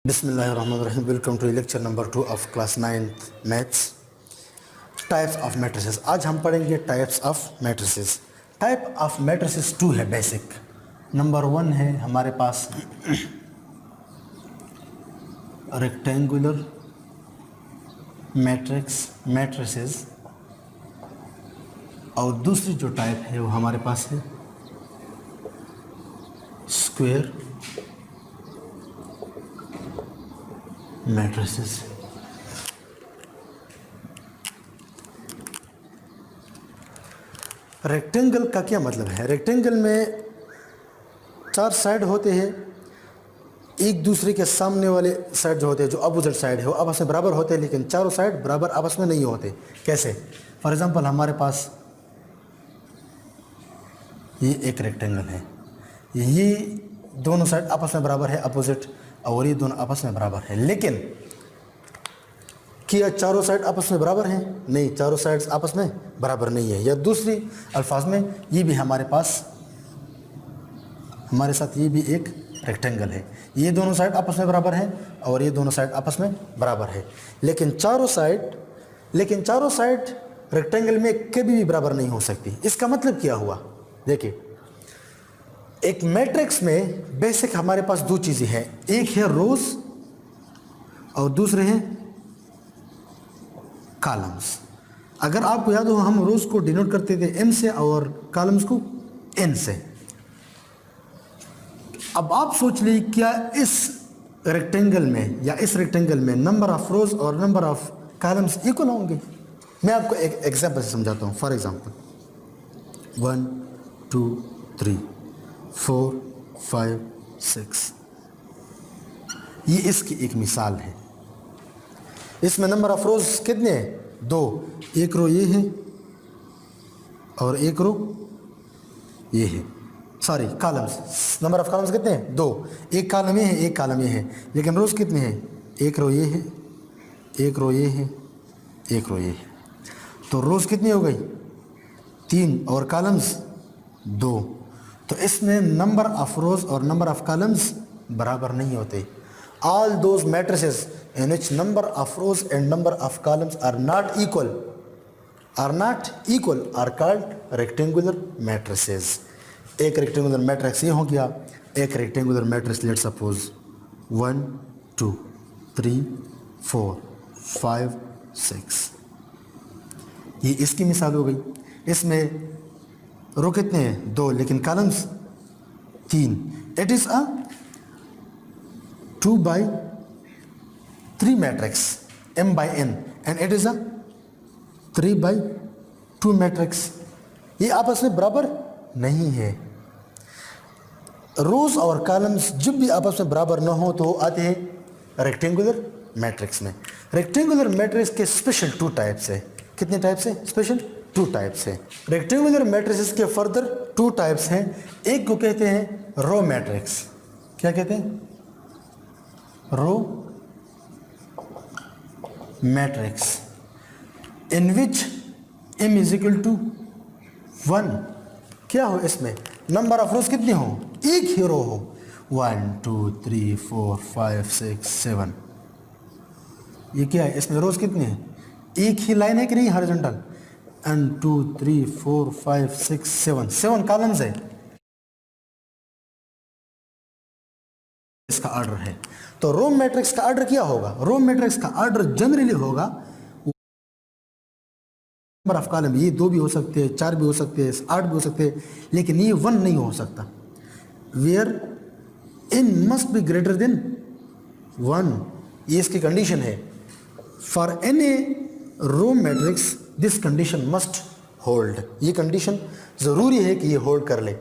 बिस्मिल्लाहिर्रहमानिर्रहीम। Welcome to lecture number 2 of class 9th maths, types of matrices. आज हम पढ़ेंगे types of matrices. Type of matrices 2 है basic. Number 1 है हमारे पास रेक्टेंगुलर मैट्रिसेस, और दूसरी जो टाइप है वो हमारे पास है स्क्वायर मैट्रिसेस। रेक्टेंगल का क्या मतलब है? रेक्टेंगल में 4 साइड होते हैं, एक दूसरे के सामने वाले साइड जो होते हैं, जो अपोजिट साइड है, वो आपस में बराबर होते हैं, लेकिन चारों साइड बराबर आपस में नहीं होते। कैसे? फॉर एग्जांपल हमारे पास ये एक रेक्टेंगल है, ये दोनों साइड आपस में बराबर है अपोजिट, और ये दोनों आपस में बराबर है। लेकिन क्या चारों साइड आपस में बराबर हैं? नहीं, चारों साइड्स आपस में बराबर नहीं है। या दूसरी अल्फाज में, ये भी हमारे साथ ये भी एक रेक्टेंगल है, ये दोनों साइड आपस में बराबर हैं और ये दोनों साइड आपस में बराबर है, लेकिन चारों साइड रेक्टेंगल में कभी भी बराबर नहीं हो सकती। इसका मतलब क्या हुआ? देखिए, एक मैट्रिक्स में बेसिक हमारे पास 2 चीज़ें हैं, एक है रोज और दूसरे हैं कॉलम्स। अगर आपको याद हो, हम रोज को डिनोट करते थे m से और कॉलम्स को n से। अब आप सोच लीजिए, क्या इस रेक्टेंगल में नंबर ऑफ रोज और नंबर ऑफ कॉलम्स इक्वल होंगे? मैं आपको एक एग्जांपल से समझाता हूँ। फॉर एग्जांपल 1 2 3 4 5 6, ये इसकी एक मिसाल है। इसमें नंबर ऑफ रोज कितने हैं? 2। एक रो ये है और एक रो ये है। Sorry, columns. Number of columns कितने हैं? 2। एक कॉलम ये है, एक कॉलम ये है, लेकिन रोज कितने हैं? एक रो ये है, एक रो ये है, एक रो ये है। तो रोज कितनी हो गई? 3 और कॉलम्स 2। तो इसमें नंबर ऑफ रोज और नंबर ऑफ कॉलम्स बराबर नहीं होते। All those matrices in which number of rows and number of columns are not equal are called rectangular matrices. एक रेक्टेंगुलर मैट्रिक्स ये हो गया, एक रेक्टेंगुलर मैट्रिक्स लेट सपोज 1 2 3 4 5 6, ये इसकी मिसाल हो गई। इसमें रो कितने हैं? 2, लेकिन columns 3। It is a 2 by 3 matrix m by n and it is a 3 by 2 matrix। ये आपस में बराबर नहीं है। रोज और कॉलम्स जब भी आपस में बराबर न हो तो आते हैं रेक्टेंगुलर मैट्रिक्स में। रेक्टेंगुलर मैट्रिक्स के स्पेशल 2 टाइप्स है। कितने टाइप्स है? स्पेशल 2 टाइप्स है। रेक्टेंगुलर मैट्रिक्स के फर्दर 2 टाइप्स हैं। एक को कहते हैं रो मैट्रिक्स। क्या कहते हैं? Row matrix in which m is equal to 1। क्या हो इसमें? नंबर ऑफ रोज कितने हो? एक ही रो हो। 1 2 3 4 5 6 7। ये क्या है? इसमें रोज कितने हैं? एक ही लाइन है कि नहीं हॉरिजॉन्टल? 1 2 3 4 5 6 7 कॉलम्स है। इसका ऑर्डर है। तो रो मैट्रिक्स का ऑर्डर क्या होगा? रो मैट्रिक्स का ऑर्डर जनरली होगा नंबर ऑफ कॉलम, ये 2 भी हो सकते हैं, 4 भी हो सकते हैं, 8 भी हो सकते हैं, लेकिन ये 1 नहीं हो सकता। Where n must be greater than 1, ये इसकी कंडीशन है। For any row matrix this condition must hold. ये कंडीशन जरूरी है कि ये होल्ड कर ले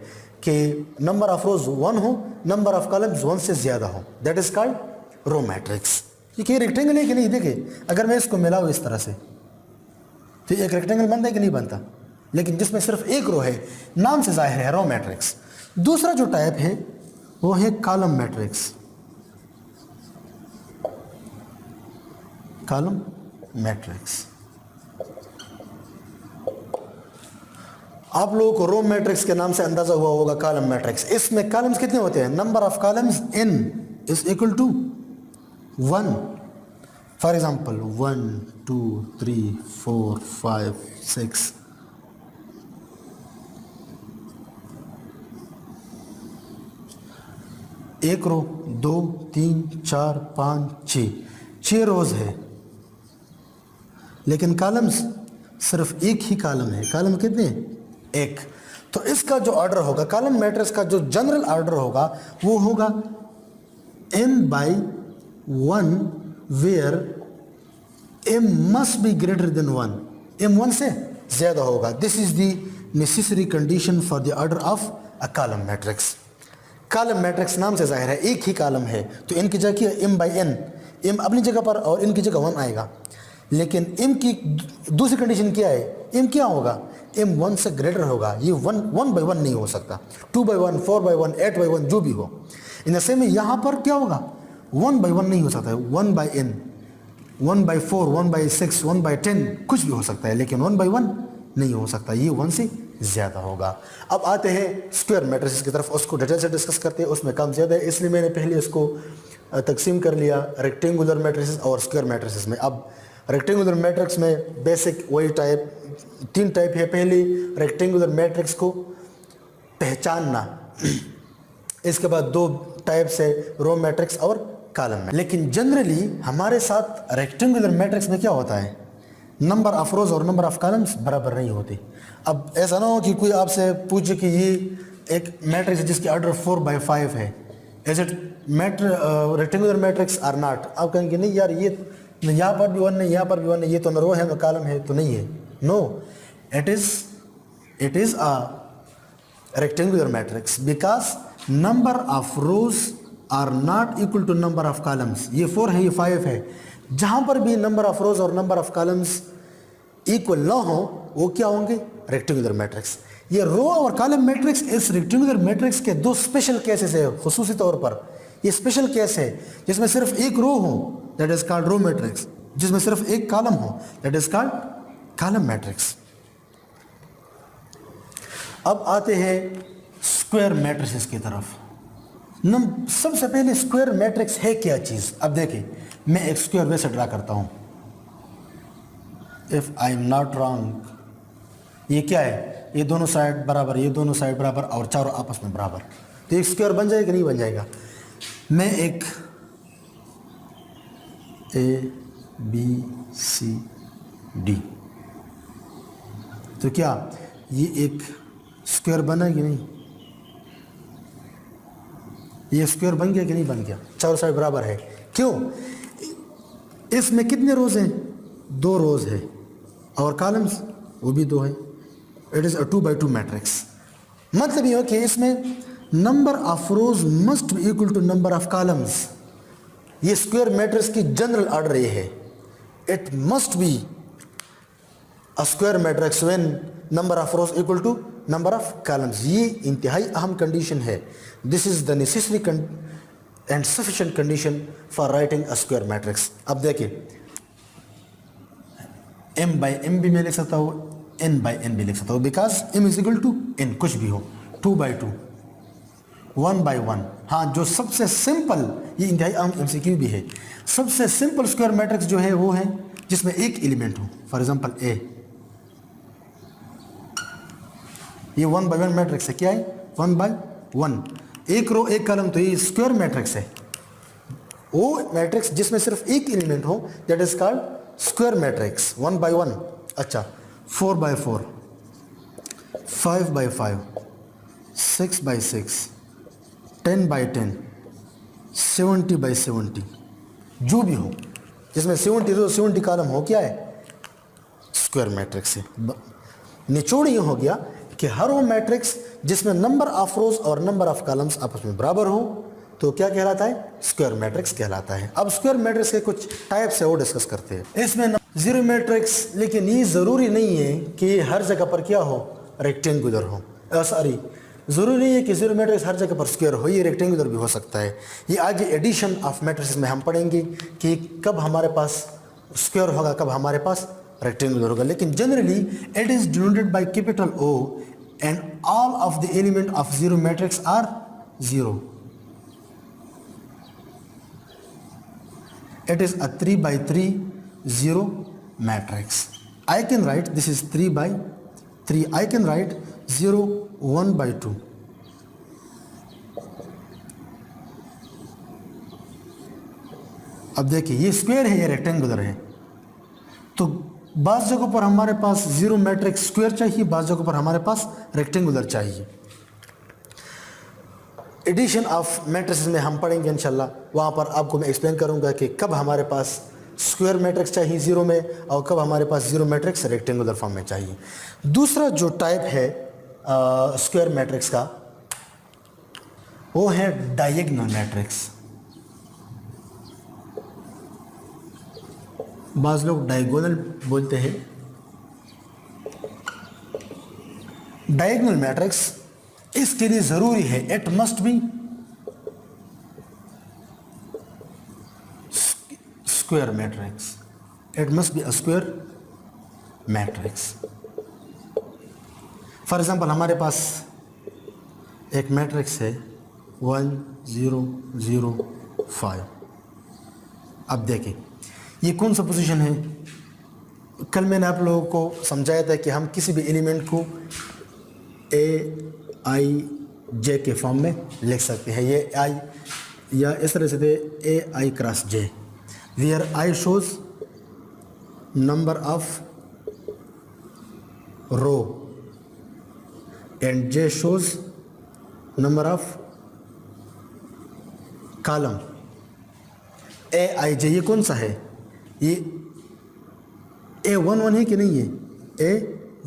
कि नंबर ऑफ रोज 1 हो, नंबर ऑफ कॉलम्स 1 से ज्यादा हो। That is called row matrix. ये रेक्टेंगल है कि नहीं? देखिए, अगर मैं इसको मिलाऊं इस तरह से तो एक रेक्टेंगल बनता है कि नहीं बनता? लेकिन जिसमें सिर्फ एक रो है, नाम से जाहिर है रो मैट्रिक्स। दूसरा जो टाइप है वो है कॉलम मैट्रिक्स। Column matrix. आप लोगों को रो मैट्रिक्स के नाम से अंदाजा हुआ होगा कॉलम मैट्रिक्स। इसमें कॉलम्स कितने होते हैं? Number of columns n is equal to 1, for example 1 2 3 4 5 6, एक रो, 2 3 4 5 6 रोज है, लेकिन कॉलम्स सिर्फ एक ही कॉलम है। कॉलम कितने? एक। तो इसका जो ऑर्डर होगा, कॉलम मैट्रिक्स का जो जनरल ऑर्डर होगा वो होगा m by 1 where m must be greater than 1, m 1 से ज्यादा होगा। This is the necessary condition for the order of a column matrix. Column matrix नाम से जाहिर है एक ही कॉलम है, तो n की जगह क्या है? m by n, m अपनी जगह पर और n की जगह 1 आएगा। लेकिन m की दूसरी कंडीशन क्या है? m क्या होगा? m 1 से ग्रेटर होगा। ये 1 by 1 नहीं हो सकता, 2 by 1, 4 by 1, 8 by 1 जो भी हो। इन ऐसे में यहाँ पर क्या होगा? 1 by 1 नहीं हो सकता है, 1 by n, 1 by 4, 1 by 6, 1 by 10 कुछ भी हो सकता है, लेकिन 1 by 1 नहीं हो सकता, ये 1 से ज़्यादा होगा। अब आते हैं स्क्वायर मैट्रिसेस की तरफ, उसको डिटेल से डिस्कस करते हैं। उसमें कम ज़्यादा है, इसलिए मैंने पहले इसको तकसीम कर लिया रेक्टेंगुलर मैट्रिसेस और स्क्वायर मैट्रिसेस में। अब रेक्टेंगुलर मैट्रिक्स में बेसिक वही टाइप, 3 टाइप है। पहली रेक्टेंगुलर मैट्रिक्स को पहचानना, इसके बाद 2 टाइप से रो मैट्रिक्स और कॉलम में। लेकिन जनरली हमारे साथ रेक्टेंगुलर मैट्रिक्स में क्या होता है? नंबर ऑफ रोज और नंबर ऑफ कॉलम्स बराबर नहीं होती। अब ऐसा ना हो कि कोई आपसे पूछे कि ये एक मैट्रिक्स है जिसकी ऑर्डर 4 by 5 है, is it rectangular matrix or not? आप कहेंगे नहीं यार, ये यहाँ पर भी 1 नहीं, यहाँ पर भी 1 नहीं, ये तो न रो है न कॉलम है, तो नहीं है। No, it is a rectangular matrix because number of rows are not equal to number of columns. ये 4 है, ये 5 है। जहाँ पर भी नंबर ऑफ रोज और नंबर ऑफ कॉलम्स इक्वल ना हो वो क्या होंगे? Rectangular matrix. ये रो और कॉलम मैट्रिक्स इस रेक्टेंगुलर मैट्रिक्स के 2 स्पेशल केसेस है। खुसूसी तौर पर ये स्पेशल केस है जिसमें सिर्फ एक रो हो, that is called row matrix. जिसमें सिर्फ एक कॉलम हो, that is called column matrix. अब आते हैं स्क्वायर मैट्रिसेस की तरफ। सबसे पहले स्क्वायर मैट्रिक्स है क्या चीज़? अब देखिए, मैं एक स्क्वायर वैसे ड्रा करता हूँ, if I am not wrong, ये क्या है? ये दोनों साइड बराबर, ये दोनों साइड बराबर और चारों आपस में बराबर, तो एक स्क्वायर बन जाएगा नहीं बन जाएगा? मैं एक ABCD, तो क्या ये एक स्क्वायर बना कि नहीं? ये स्क्वायर बन गया कि नहीं बन गया? चारों साइड बराबर है। क्यों? इसमें कितने रोज हैं? 2 रोज है और कॉलम्स वो भी 2 है। It is a 2 by 2 matrix. मतलब ये हो कि इसमें number of rows must be equal to number of columns. ये स्क्वायर मैट्रिक्स की जनरल ऑर्डर ये है, it must be a square matrix when number of rows equal to number of columns. ये इंतहाई अहम कंडीशन है। This is the necessary and sufficient condition for writing a square matrix. अब देखिए, m by m भी मैं लिख सकता हूँ, n by n भी लिख सकता हूँ, because m is equal to n, कुछ भी हो, 2 by 2, 1 by 1। हाँ, जो सबसे सिंपल, ये इंतहाई अहम MCQ भी है, सबसे सिंपल स्क्वायर मैट्रिक्स जो है वो है जिसमें एक एलिमेंट हो। फॉर एग्जांपल A, ये 1 by 1 मैट्रिक्स है। क्या है? 1 by 1, एक रो एक कॉलम, तो ये स्क्वायर मैट्रिक्स है। वो मैट्रिक्स जिसमें सिर्फ एक एलिमेंट हो, that is called square matrix. 1 by 1, अच्छा 4 by 4, 5 by 5, 6 by 6, 10 by 10, 70 by 70, जो भी हो जिसमें 70 रो 70 कॉलम हो, क्या है? स्क्वायर मैट्रिक्स है। निचोड़ ये हो गया कि हर वो मैट्रिक्स जिसमें नंबर ऑफ रोज और नंबर ऑफ कॉलम्स आपस में बराबर हो तो क्या कहलाता है? स्क्वायर मैट्रिक्स कहलाता है। अब स्क्वायर मैट्रिक्स के कुछ टाइप्स है वो डिस्कस करते हैं। इसमें जीरो मैट्रिक्स, लेकिन ये ज़रूरी नहीं है कि ये हर जगह पर क्या हो? रेक्टेंगुलर हो। सॉरी, ज़रूरी नहीं है कि जीरो मैट्रिक्स हर जगह पर स्क्वायर हो, ये रेक्टेंगुलर भी हो सकता है। ये आगे एडिशन ऑफ मैट्रिक्स में हम पढ़ेंगे कि कब हमारे पास स्क्वायर होगा, कब हमारे पास रेक्टेंगुलर होगा। लेकिन generally it is denoted by capital O and all of the element of zero matrix are zero. It is a 3 by 3 0 matrix. I can write this is 3 by 3. I can write 0 1 by 2. अब देखिए ये square है, ये rectangular है, तो बाज़ जगहों पर हमारे पास जीरो मैट्रिक्स स्क्वायर चाहिए, बाज़ जगहों पर हमारे पास रेक्टेंगुलर चाहिए। एडिशन ऑफ मैट्रिक्स में हम पढ़ेंगे इंशाल्लाह, वहाँ पर आपको मैं एक्सप्लेन करूँगा कि कब हमारे पास स्क्वायर मैट्रिक्स चाहिए ज़ीरो में और कब हमारे पास ज़ीरो मैट्रिक्स रेक्टेंगुलर फॉर्म में चाहिए। दूसरा जो टाइप है स्क्वायर मैट्रिक्स का वो है डायगोनल मैट्रिक्स। बाज़ लोग डायगोनल बोलते हैं। डायगोनल मैट्रिक्स इसके लिए ज़रूरी है it must B square matrix, it must be a square matrix. For example हमारे पास एक मैट्रिक्स है 1 0 0 5। अब देखिए ये कौन सा पोजीशन है। कल मैंने आप लोगों को समझाया था कि हम किसी भी एलिमेंट को ए आई जे के फॉर्म में लिख सकते हैं। ये आई या इस तरह से थे a i cross j, where i shows number of row and j shows number of column. A i j ये कौन सा है, ये ए 1 1 है कि नहीं है, ए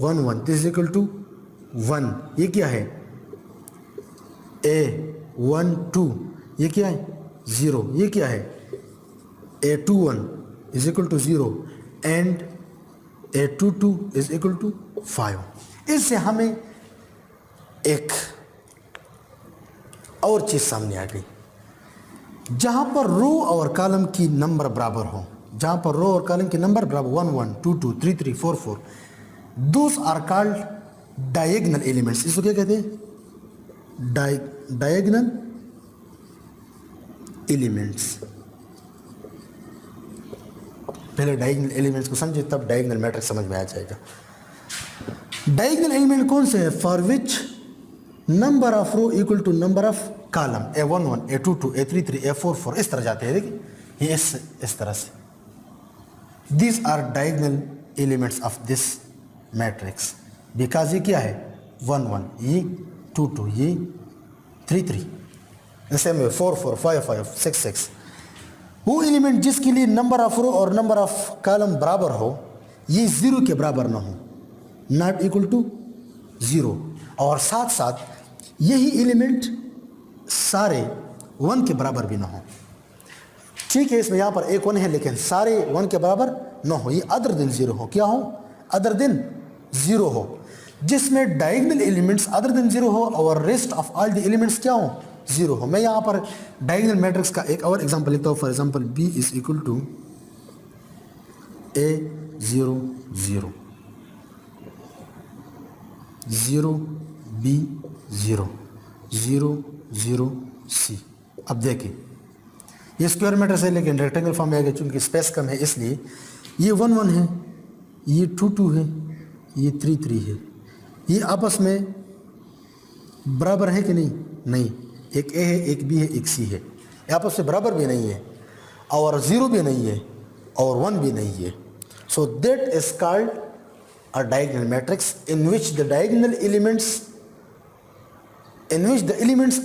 1 1 दिस इज इक्वल टू 1। ये क्या है ए 1 2, ये क्या है 0। ये क्या है a 2 1 is equal to 0 and a 2 2 is equal to 5। इससे हमें एक और चीज सामने आ गई, जहां पर रो और कॉलम की नंबर बराबर हो, जहां पर रो और कॉलम के नंबर बराबर 1 1 2 2 3 3 4 4, those are called diagonal elements. इसको क्या कहते हैं, डायगोनल एलिमेंट्स। पहले डायगोनल एलिमेंट्स को समझे तब डायगोनल मैट्रिक्स समझ में आ जाएगा। डायगोनल एलिमेंट कौन से है, for which number of row equal to number of column, a 1 1 a 2 2 a 3 3 a 4 4 इस तरह जाते हैं। देखिए ये इस तरह से, These are diagonal elements of this matrix because ये क्या है 1 1, ये 2 2, ये 3 3, ऐसे में 4 4 5 5 6 6। वो एलिमेंट जिसके लिए नंबर ऑफ रो और नंबर ऑफ कॉलम बराबर हो, ये 0 के बराबर ना हो, नॉट इक्वल टू 0, और साथ साथ यही एलिमेंट सारे 1 के बराबर भी ना हो। ठीक है, इसमें यहाँ पर एक 1 है लेकिन सारे 1 के बराबर न हो, ये अदर देन 0 हो। क्या हो, अदर देन 0 हो, जिसमें डायगोनल एलिमेंट्स अदर देन 0 हो और rest of all the elements क्या हो 0 हो। मैं यहाँ पर डायगोनल मैट्रिक्स का एक और एग्जांपल लिखता हूँ। For example b is equal to a 0 0 0 b 0 0 0 c. अब देखिए ये स्क्वायर मैट्रिक्स है लेकिन रेक्टेंगल फॉर्म में आ गया, चूंकि स्पेस कम है इसलिए ये 1 1 है, ये 2 2 है, ये 3 3 है। ये आपस में बराबर है कि नहीं, नहीं, एक ए है एक बी है एक सी है, ये आपस में बराबर भी नहीं है और 0 भी नहीं है और 1 भी नहीं है। So that is called a diagonal matrix in which the diagonal elements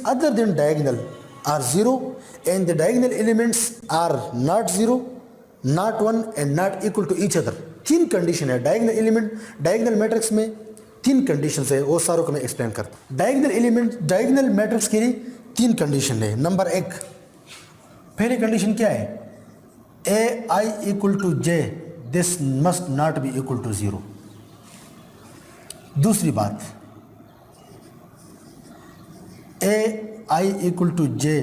other than diagonal are 0 and the diagonal elements are not 0, not 1 and not equal to each other। 3 condition है डायगोनल एलिमेंट, डायगोनल मैट्रिक्स में 3 condition है, वो सारों को मैं explain करता हूँ। Diagonal element diagonal matrix के लिए 3 कंडीशन है। नंबर 1, पहली कंडीशन क्या है, a i equal to j this must not be equal to 0। दूसरी बात, a i equal to j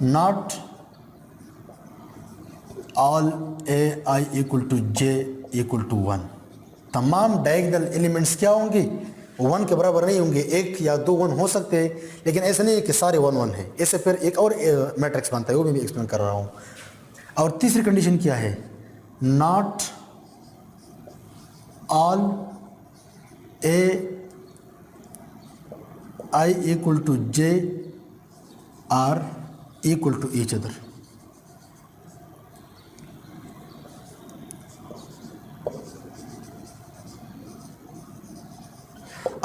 not all a i equal to j equal to 1। तमाम diagonal elements क्या होंगे वन के बराबर नहीं होंगे, एक या दो वन हो सकते हैं, लेकिन ऐसा नहीं है कि सारे वन वन है। इससे फिर एक और मैट्रिक्स बनता है, वो भी मैं एक्सप्लेन कर रहा हूँ। और तीसरी कंडीशन क्या है, not all a i equal to j are equal to each other.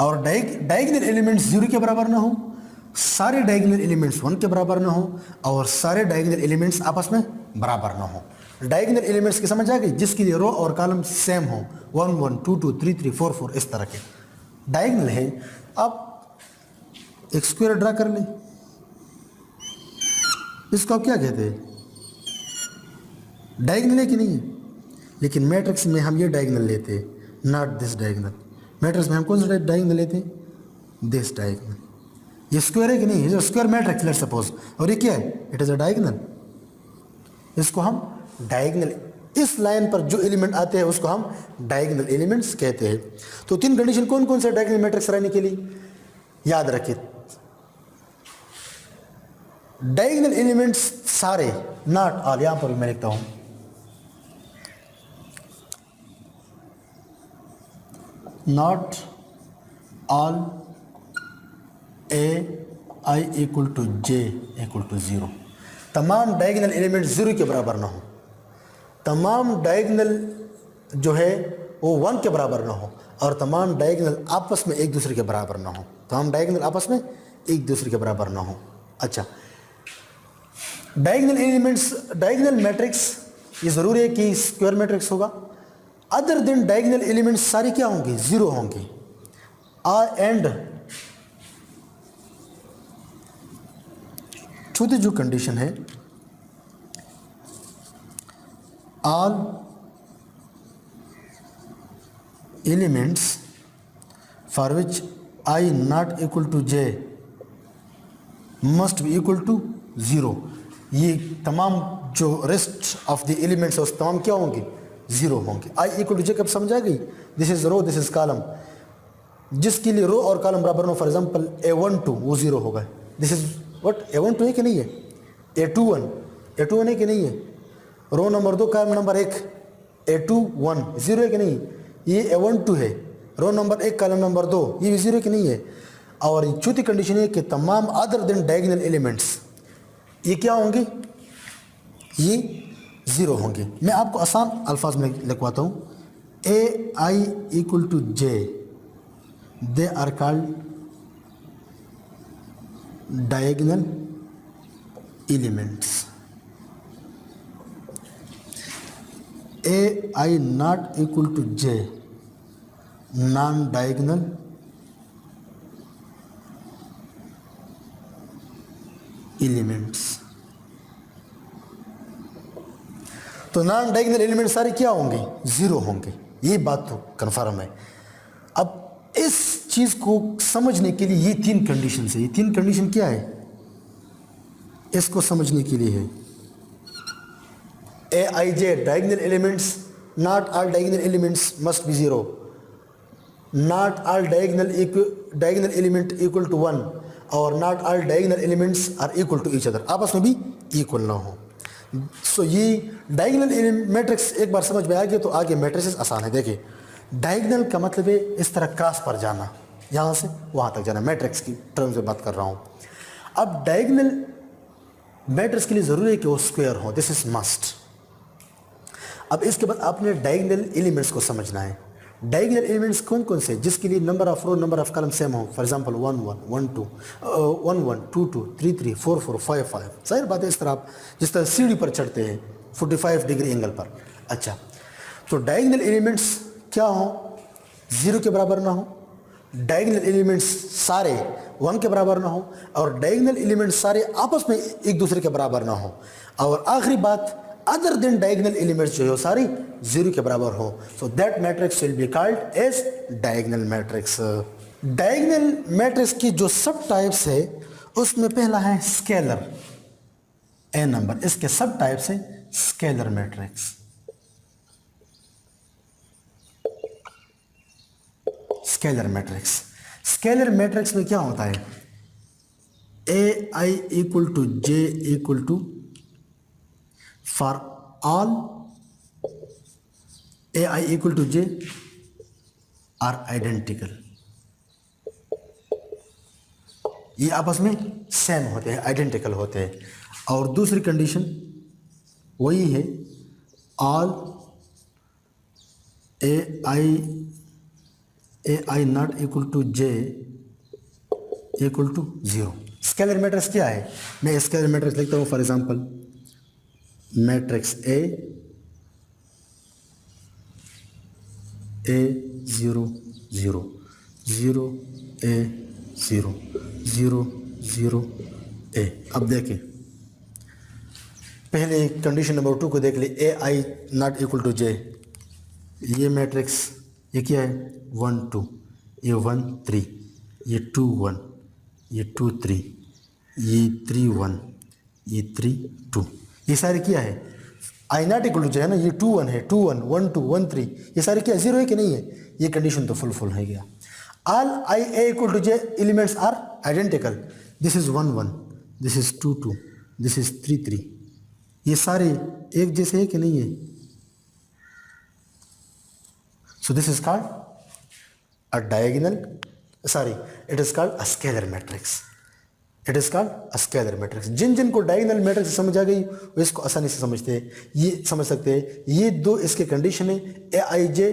और डायगोनल एलिमेंट्स जीरो के बराबर ना हो, सारे डायगोनल एलिमेंट्स वन के बराबर ना हो, और सारे डायगोनल एलिमेंट्स आपस में बराबर ना हो। डायगोनल एलिमेंट्स की समझ आ गई, जिसके लिए रो और कॉलम सेम हो, 1 1 2 2 3 3 4 4 इस तरह के डायगोनल है। आप एक स्क्वायर ड्रा कर लें, इसको आप क्या कहते हैं, डायगोनल है कि नहीं है। लेकिन मैट्रिक्स में हम ये डायगोनल लेते हैं, नॉट दिस डायगोनल। मैट्रिक्स में हम कौन सा डायगोनल लेते हैं, दिस डायगोनल। ये स्क्वायर है कि नहीं, ये स्क्वायर मैट्रिक्स लेट्स सपोज, और ये क्या है, इट इज अ डायगोनल। इसको हम डायगोनल, इस लाइन पर जो एलिमेंट आते हैं उसको हम डायगोनल एलिमेंट्स कहते हैं। तो तीन कंडीशन कौन कौन से डायगोनल मैट्रिक्स रहने के लिए, याद रखिए। डायगोनल एलिमेंट्स सारे, नॉट ऑल, यहां पर भी मैं लिखता हूं, not all a i equal to j equal to zero. तमाम डायगोनल एलिमेंट जीरो के बराबर ना हो, तमाम डायगोनल जो है वो वन के बराबर ना हो, और तमाम डायगोनल आपस में एक दूसरे के बराबर ना हो, तमाम डायगोनल आपस में एक दूसरे के बराबर ना हो। अच्छा, डायगोनल एलिमेंट्स, डायगोनल मैट्रिक्स ये जरूरी है कि स्क्वायर मैट्रिक्स होगा। अदर देन डायगोनल एलिमेंट्स सारी क्या होंगे, जीरो होंगे। एंड चौथी जो कंडीशन है, all elements for which i not equal to j must be equal to zero. ये तमाम जो रेस्ट ऑफ द एलिमेंट्स है उस तमाम क्या होंगे, जीरो होंगे। आई इक्वल टू जे कब समझा गई, this is row this is column, जिसके लिए रो और कॉलम बराबर हो, फॉर एग्जांपल A12 वो जीरो होगा। दिस इज व्हाट, A12 है कि नहीं है, A21 है कि नहीं है, row number 2 column number 1 A21 zero है कि नहीं, ये A12 है, रो नंबर 1 कॉलम नंबर 2 ये भी जीरो है कि नहीं है। और चौथी कंडीशन है कि तमाम अदर देन डायगोनल एलिमेंट्स ये क्या होंगे, ये जीरो होंगे। मैं आपको आसान अल्फाज में लिखवाता हूँ, a i equal to j they are called diagonal elements. A i not equal to j non diagonal elements. तो नॉन डायगोनल एलिमेंट सारे क्या होंगे, जीरो होंगे, ये बात तो कन्फर्म है। अब इस चीज को समझने के लिए ये तीन कंडीशन है, ये तीन कंडीशन क्या है, इसको समझने के लिए है। A i j diagonal elements, not all diagonal elements must be zero, not all diagonal element equal to one, और not all diagonal elements are equal to each other, आपस में भी इक्वल ना हो। सो ये डायगोनल मैट्रिक्स एक बार समझ में आ गया तो आगे मैट्रिक्स आसान है। देखिए, डायगोनल का मतलब है इस तरह क्रॉस पर जाना, यहाँ से वहाँ तक जाना, मैट्रिक्स की टर्म्स में बात कर रहा हूँ। अब डायगोनल मैट्रिक्स के लिए ज़रूरी है कि वो स्क्वायर हो, दिस इज मस्ट। अब इसके बाद आपने डायगोनल एलिमेंट्स को समझना है। डायगोनल एलिमेंट्स कौन कौन से, जिसके लिए number of row number of column same हो, फॉर एग्जांपल 1 1 1 2 1 1 2 2 3 3 4 4 5 5। जाहिर बात है, इस तरह आप जिस तरह सीढ़ी पर चढ़ते हैं 45 डिग्री एंगल पर। अच्छा, तो डायगोनल एलिमेंट्स क्या हो, जीरो के बराबर ना हो, डायगोनल एलिमेंट्स सारे 1 के बराबर ना हो, और डायगोनल एलिमेंट्स सारे आपस में एक दूसरे के बराबर ना हो, और आखिरी बात अदर देन डायगोनल एलिमेंट्स जो है सारी जीरो के बराबर हो। So that matrix will be called as diagonal matrix. Diagonal matrix की जो सब टाइप्स है उसमें पहला है स्केलर, ए नंबर, इसके सब टाइप्स है scalar matrix. Scalar matrix scalar matrix में क्या होता है, a i equal to j equal to for all a i equal to j are identical, ये आपस में सेम होते हैं, आइडेंटिकल होते हैं। और दूसरी कंडीशन वही है, all a i not equal to j equal to zero. Scalar matrix क्या है, मैं स्केलर मैट्रिक्स लिखता हूँ for example matrix a 0 0 0 A 0 0 0 A। अब देखें पहले कंडीशन नंबर 2 को देख ले, ए i not equal to j, ये मैट्रिक्स ये क्या है 1 2, ये 1 3, ये 2 1, ये 2 3, ये 3 1, ये 3 2, ये सारे क्या है आई नॉट इक्वल टू जे है ना, ये 2 1 है, 2 1 1 2 1 3, ये सारे क्या जीरो है कि नहीं है, ये कंडीशन तो फुल है गया। All i a equal to j elements are identical, this is 1 1, this is 2 2, this is 3 3, ये सारे एक जैसे है कि नहीं है। So this is called a diagonal, sorry it is called a scalar matrix, it is called a scalar matrix. जिन को डायगोनल मैट्रिक्स समझ आ गई वो इसको आसानी से समझते हैं, ये समझ सकते हैं। ये दो इसके कंडीशन है, a i j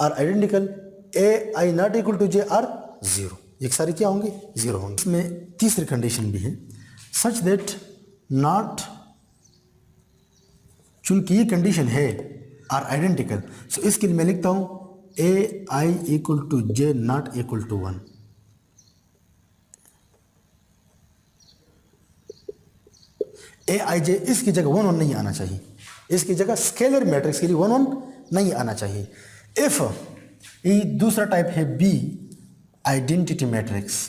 are identical, a i not equal to j are zero, ये सारे क्या होंगे जीरो होंगे। इसमें तीसरी कंडीशन भी है, सच दैट नॉट, चूंकि ये कंडीशन है आर आइडेंटिकल, सो इसके लिए मैं लिखता हूं a i equal to j not equal to 1। A i j इसकी जगह 1 1 नहीं आना चाहिए, इसकी जगह स्केलर मैट्रिक्स के लिए 1 1 नहीं आना चाहिए। इफ ये दूसरा टाइप है बी आइडेंटिटी मैट्रिक्स,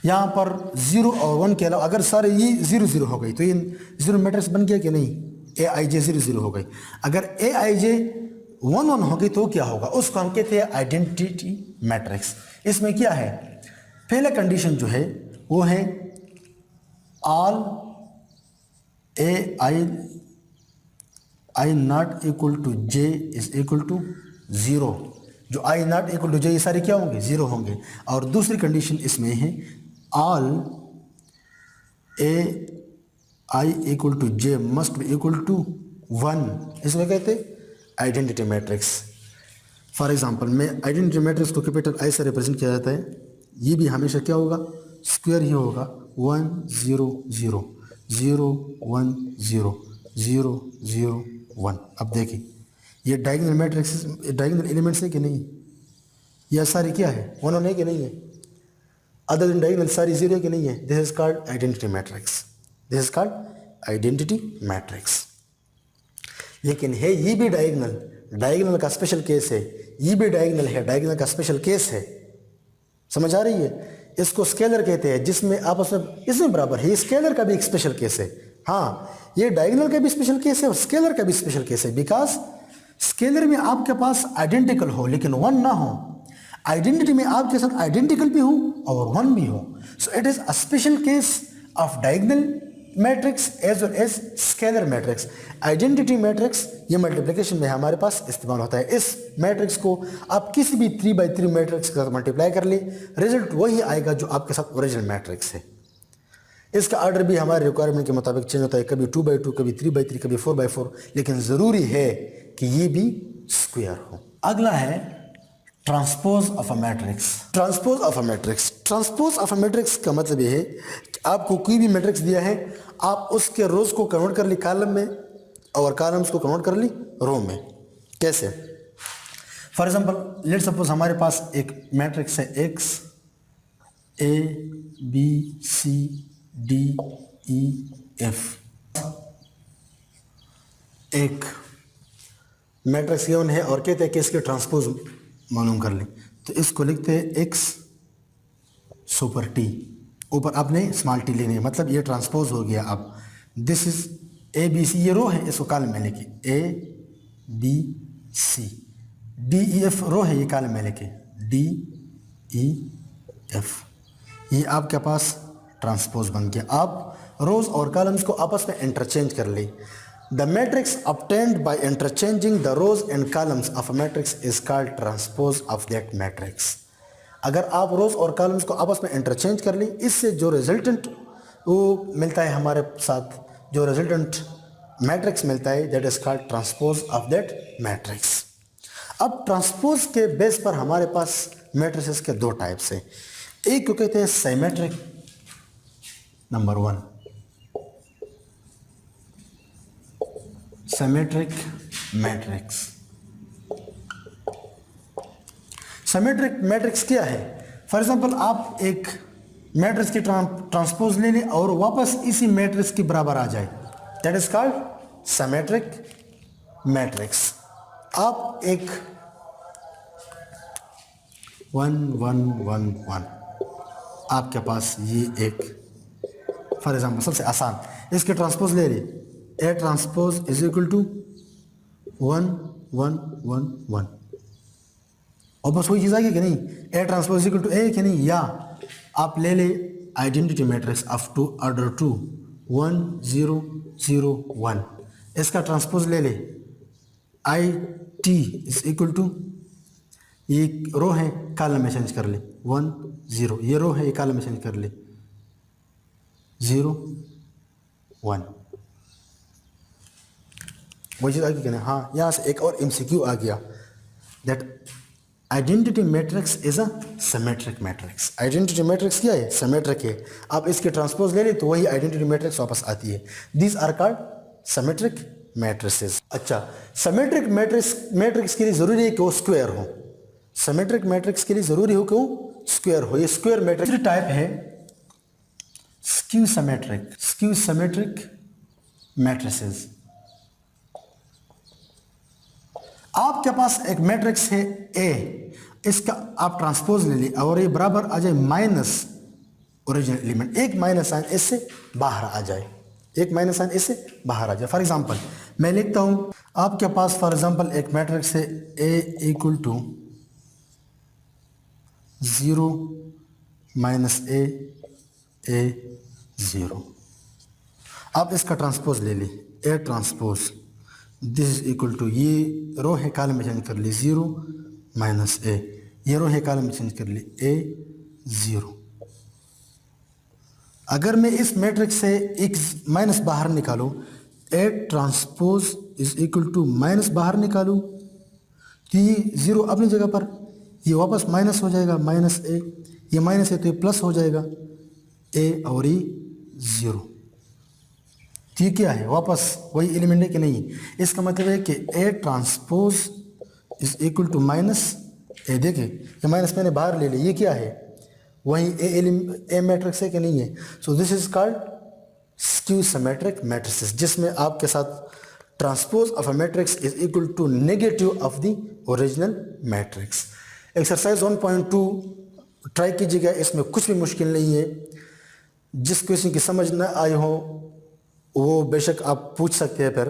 यहां पर 0 और 1 के अलावा अगर सारे ये 0 0 हो गई तो ये जीरो मैट्रिक्स बन गया कि नहीं, ए आई जे 0 0 हो गई। अगर ए आई जे 1 1 हो गई तो क्या होगा, उसको हम कहते हैं आइडेंटिटी मैट्रिक्स। इसमें क्या है, पहला कंडीशन जो है वो है all a i not equal to j is equal to 0, जो i not equal to j ये सारे क्या होंगे जीरो होंगे। और दूसरी कंडीशन इसमें है all a i equal to j must be equal to 1, इसमें कहते आइडेंटिटी मैट्रिक्स। फॉर एग्जांपल मैं आइडेंटिटी मैट्रिक्स को कैपिटल आई से रिप्रेजेंट किया जाता है, ये भी हमेशा क्या होगा स्क्वायर ही होगा, 1 0 0 0 1 0 0 0 1। अब देखिए ये डायगोनल मैट्रिक्स, डायगोनल एलिमेंट्स है कि नहीं, यह सारी क्या है 1 1 है कि नहीं है, अदर देन डायगोनल सारी जीरो है कि नहीं है। This is called identity matrix, this is called identity matrix. लेकिन है ये भी डायगोनल, डायगोनल का स्पेशल केस है, ये भी डायगोनल है, डायगोनल का स्पेशल केस है, समझ आ रही है। इसको स्केलर कहते हैं, जिसमें आपस में इसमें बराबर है, ये स्केलर का भी एक स्पेशल केस है। हाँ ये डायगोनल का भी स्पेशल केस है और स्केलर का भी स्पेशल केस है, बिकॉज स्केलर में आपके पास आइडेंटिकल हो लेकिन 1 ना हो, आइडेंटिटी में आपके साथ आइडेंटिकल भी हो और 1 भी हो। So it is a special case of diagonal matrix as well as scalar matrix. Identity matrix ये मल्टीप्लिकेशन में हमारे पास इस्तेमाल होता है। इस मैट्रिक्स को आप किसी भी 3 by 3 मैट्रिक्स के साथ मल्टीप्लाई कर ले, रिजल्ट वही आएगा जो आपके साथ ओरिजिनल मैट्रिक्स है। इसका ऑर्डर भी हमारे रिक्वायरमेंट के मुताबिक चेंज होता है, कभी 2 by 2, कभी 3 by 3, कभी 4 by 4, लेकिन ज़रूरी है कि ये भी स्क्वायर हो। अगला है transpose of a matrix. Transpose of a matrix, transpose of a matrix का मतलब ये है कि आपको कोई भी मैट्रिक्स दिया है, आप उसके रोज को कन्वर्ट कर ली कॉलम में और कॉलम्स को कन्वर्ट कर ली रो में। कैसे, फॉर एग्जांपल लेट सपोज हमारे पास एक मैट्रिक्स है x a b c d e f, एक मैट्रिक्स गिवन है और कहते हैं कि इसके ट्रांसपोज मालूम कर लें, तो इसको लिखते हैं एक्स सुपर टी, ऊपर आपने स्मॉल टी लेनी है, मतलब ये ट्रांसपोज हो गया। अब this is a b c, ये रो है, इसको कॉलम में लिखे a b c. D e f row है, ये कॉलम में लिखे डी ई एफ। ये आपके पास ट्रांसपोज बन गया। आप रोज और कॉलम्स को आपस में इंटरचेंज कर ले। The matrix obtained by interchanging the rows and columns of a matrix is called transpose of that matrix। अगर आप रोज और कॉलम्स को आपस में इंटरचेंज कर ली, इससे जो रिजल्टेंट वो मिलता है हमारे साथ, जो रिजल्टेंट मैट्रिक्स मिलता है, that is called transpose of that matrix. अब ट्रांसपोज के बेस पर हमारे पास मैट्रिसेस के दो टाइप्स हैं। एक को कहते हैं symmetric, number 1 symmetric matrix. Symmetric matrix क्या है? फॉर एग्जांपल आप एक मैट्रिक्स की ट्रांसपोज ले लें और वापस इसी मैट्रिक्स के बराबर आ जाए, that is called symmetric matrix. आप एक 1 1 1 1 आपके पास ये एक, फॉर एग्जांपल सबसे आसान, इसके ट्रांसपोज ले ली, a transpose is equal to 1 1 1 1, और बस वही चीज़ आ गई कि नहीं, a transpose is equal to a कि नहीं। या आप ले ले identity matrix of two order 2 1 0 0 1, इसका ट्रांसपोज ले ले I T is equal to, ये रो है, कॉलम में चेंज कर ले 1 0, ये रो है, ये कॉलम में चेंज कर ले 0 1, वही चीज़ आ गई कि नहीं। हाँ, यहाँ से एक और एमसीक्यू आ गया, that identity matrix is a symmetric matrix. Identity matrix क्या है? सिमेट्रिक है। आप इसके ट्रांसपोज ले लें तो वही आइडेंटिटी मैट्रिक्स वापस आती है। These are called symmetric matrices. अच्छा, सिमेट्रिक मैट्रिक्स के लिए ज़रूरी है कि वो स्क्वायर हो। सिमेट्रिक मैट्रिक्स के लिए ज़रूरी हो कि वो स्क्वायर हो। ये स्क्वायर मैट्रिक्स टाइप है स्क्यू सिमेट्रिक मैट्रिसेस। आपके पास एक मैट्रिक्स है ए, इसका आप ट्रांसपोज ले ली और ये बराबर आ जाए माइनस ओरिजिनल एलिमेंट, एक माइनस साइन इससे बाहर आ जाए, एक माइनस साइन इससे बाहर आ जाए। फॉर एग्जांपल मैं लिखता हूं, आपके पास फॉर एग्जांपल एक मैट्रिक्स है a equal to 0 minus a 0। आप इसका ट्रांसपोज ले ली, a transpose this is equal to, ये रो है, कॉलम में चेंज कर ली 0 माइनस ए, ये रो है, कॉलम में चेंज कर ली ए 0। अगर मैं इस मैट्रिक्स से एक माइनस बाहर निकालूं, a transpose is equal to minus बाहर निकालूं तो ये 0 अपनी जगह पर, ये वापस माइनस हो जाएगा, माइनस ए, ये माइनस है तो ये प्लस हो जाएगा, ए और ये 0। तो ये क्या है? वापस वही एलिमेंट है कि नहीं? इसका मतलब है कि a transpose is equal to minus a. देखिए ये माइनस मैंने बाहर ले लिया, ये क्या है? वही ए मैट्रिक्स है कि नहीं है? So this is called skew symmetric matrices, जिसमें आपके साथ transpose of a matrix is equal to negative of the original matrix. Exercise 1.2 try कीजिएगा, इसमें कुछ भी मुश्किल नहीं है। जिस क्वेश्चन की समझ न आई हो वो बेशक आप पूछ सकते हैं। फिर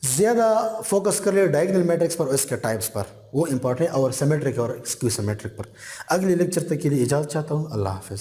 ज़्यादा फोकस कर ले डायगोनल मैट्रिक्स पर और इसके टाइप्स पर, वो इंपॉर्टेंट है, और सिमेट्रिक और स्क्यू सिमेट्रिक पर। अगले लेक्चर तक के लिए इजाज़त चाहता हूँ। अल्लाह हाफिज़।